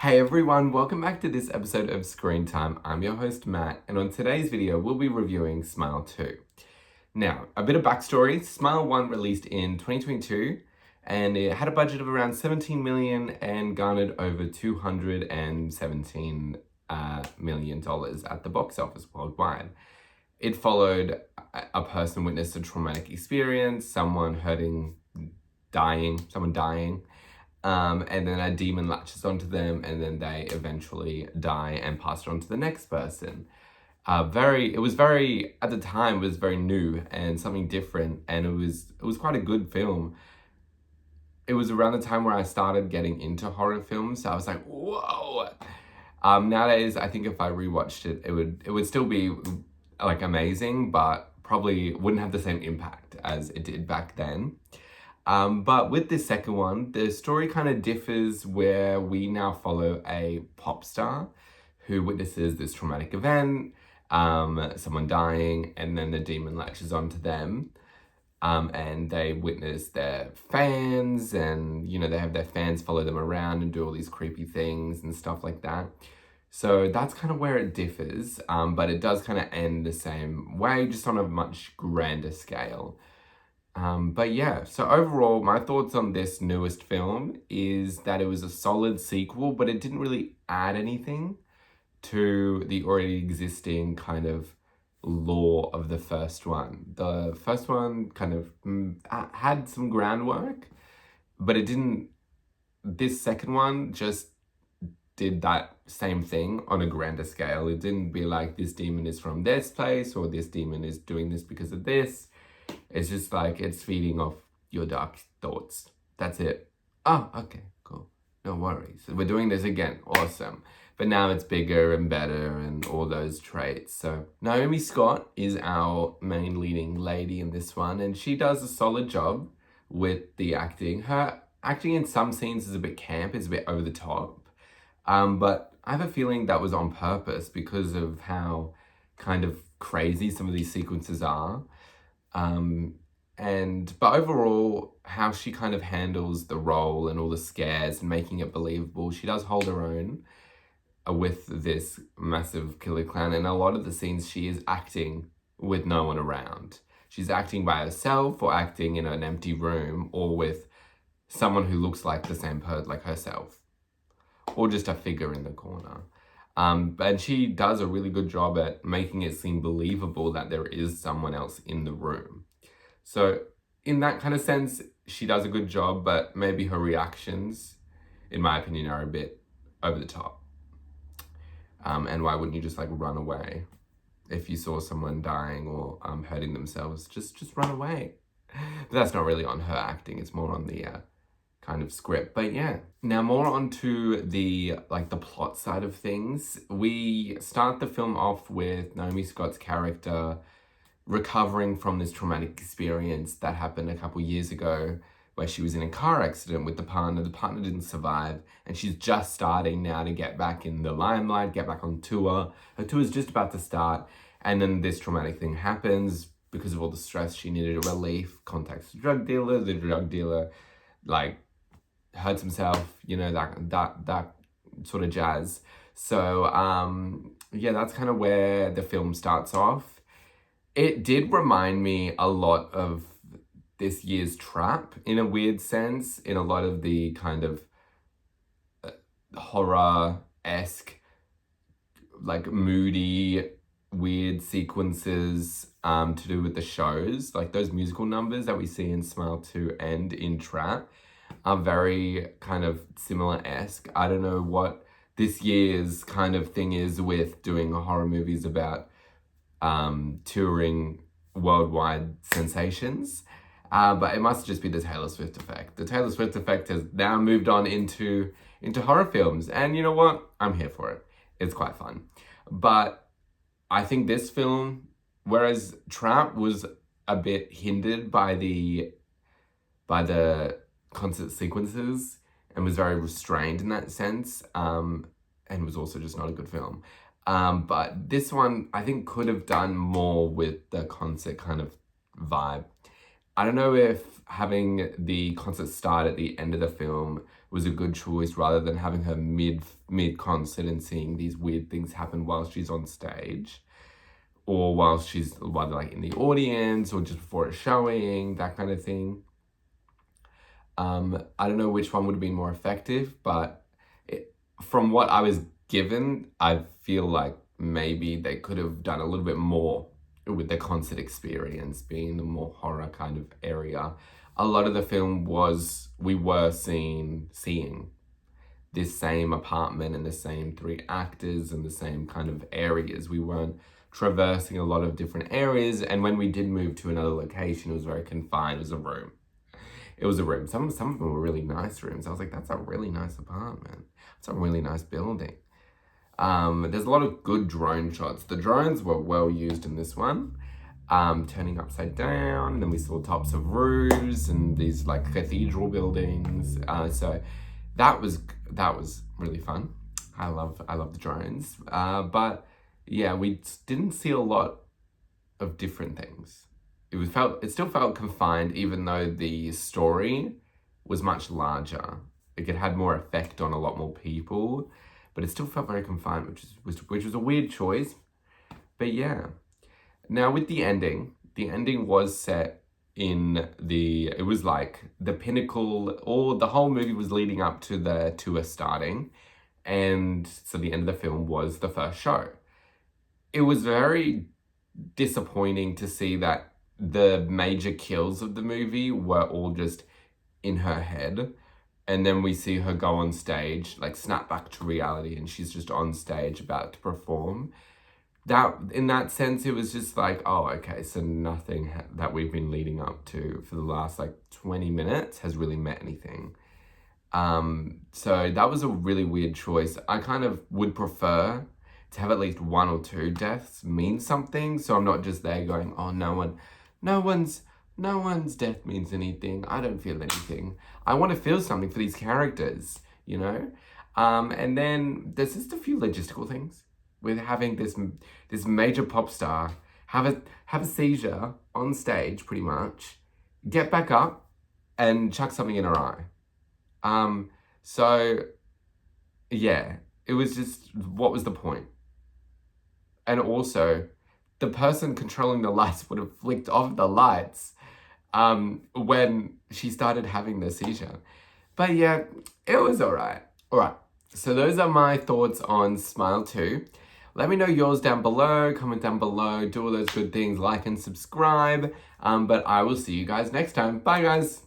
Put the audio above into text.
Hey everyone, welcome back to this episode of Screen Time. I'm your host Matt, and on today's video, we'll be reviewing Smile 2. Now, a bit of backstory. Smile 1 released in 2022, and it had a budget of around 17 million and garnered over $217 million at the box office worldwide. It followed a person witnessed a traumatic experience, someone dying, and then a demon latches onto them, and then they eventually die and pass it on to the next person. At the time, it was very new and something different, and it was quite a good film. It was around the time where I started getting into horror films, so I was like, whoa. Nowadays, I think if I rewatched it, it would still be like amazing, but probably wouldn't have the same impact as it did back then. But with this second one, the story kind of differs where we now follow a pop star who witnesses this traumatic event, someone dying, and then the demon latches onto them. And they witness their fans, and they have their fans follow them around and do all these creepy things and stuff like that. So that's kind of where it differs, but it does kind of end the same way, just on a much grander scale. But yeah, so overall, my thoughts on this newest film is that it was a solid sequel, but it didn't really add anything to the already existing kind of lore of the first one. The first one kind of had some groundwork, but it didn't. This second one just did that same thing on a grander scale. It didn't be like, this demon is from this place, or this demon is doing this because of this. It's just like, it's feeding off your dark thoughts. That's it. Oh, okay, cool. No worries. We're doing this again. Awesome. But now it's bigger and better and all those traits. So Naomi Scott is our main leading lady in this one, and she does a solid job with the acting. Her acting in some scenes is a bit camp, it's a bit over the top. But I have a feeling that was on purpose because of how kind of crazy some of these sequences are. But overall, how she kind of handles the role and all the scares and making it believable, she does hold her own with this massive killer clown. And a lot of the scenes, she is acting with no one around. She's acting by herself, or acting in an empty room, or with someone who looks like the same person, like herself, or just a figure in the corner. And she does a really good job at making it seem believable that there is someone else in the room. So in that kind of sense, she does a good job, but maybe her reactions, in my opinion, are a bit over the top. And why wouldn't you just run away? If you saw someone dying or hurting themselves, just run away. But that's not really on her acting, it's more on the kind of script. But yeah, now more onto the plot side of things. We start the film off with Naomi Scott's character recovering from this traumatic experience that happened a couple years ago, where she was in a car accident with the partner. The partner didn't survive, and she's just starting now to get back in the limelight, get back on tour. Her tour is just about to start, and then this traumatic thing happens. Because of all the stress, she needed a relief, contacts the drug dealer hurts himself, that sort of jazz. So yeah, that's kind of where the film starts off. It did remind me a lot of this year's Trap in a weird sense, in a lot of the kind of horror-esque, moody, weird sequences to do with the shows. Those musical numbers that we see in Smile 2 and in Trap are very kind of similar-esque. I don't know what this year's kind of thing is with doing horror movies about touring worldwide sensations, but it must just be the Taylor Swift effect. The Taylor Swift effect has now moved on into horror films, and you know what? I'm here for it. It's quite fun. But I think this film, whereas Trap was a bit hindered by the concert sequences and was very restrained in that sense, and was also just not a good film. But this one, I think, could have done more with the concert kind of vibe. I don't know if having the concert start at the end of the film was a good choice rather than having her mid concert and seeing these weird things happen while she's on stage, or while they're like in the audience, or just before a showing, that kind of thing. I don't know which one would have been more effective, but from what I was given, I feel like maybe they could have done a little bit more with the concert experience being the more horror kind of area. A lot of the film we were seeing this same apartment and the same three actors and the same kind of areas. We weren't traversing a lot of different areas, and when we did move to another location, it was very confined. It was a room. Some of them were really nice rooms. I was like, that's a really nice apartment. It's a really nice building. There's a lot of good drone shots. The drones were well used in this one. Turning upside down, and then we saw tops of roofs and these like cathedral buildings. So that was really fun. I love the drones. But yeah, we didn't see a lot of different things. It still felt confined, even though the story was much larger. Like, it had more effect on a lot more people, but it still felt very confined, which was a weird choice. But yeah. Now with the ending was set it was like the pinnacle, or the whole movie was leading up to the tour starting. And so the end of the film was the first show. It was very disappointing to see that the major kills of the movie were all just in her head. And then we see her go on stage, like snap back to reality, and she's just on stage about to perform. In that sense, it was just like, oh, okay, so nothing that we've been leading up to for the last like 20 minutes has really meant anything. So that was a really weird choice. I kind of would prefer to have at least one or two deaths mean something, so I'm not just there going, oh, no one's death means anything. I don't feel anything. I want to feel something for these characters, you know? And then there's just a few logistical things with having this major pop star have a seizure on stage, pretty much, get back up and chuck something in her eye. So yeah, it was just, what was the point? And also, the person controlling the lights would have flicked off the lights when she started having the seizure. But yeah, it was alright. Alright, so those are my thoughts on Smile 2. Let me know yours down below, comment down below, do all those good things, like and subscribe. But I will see you guys next time. Bye guys!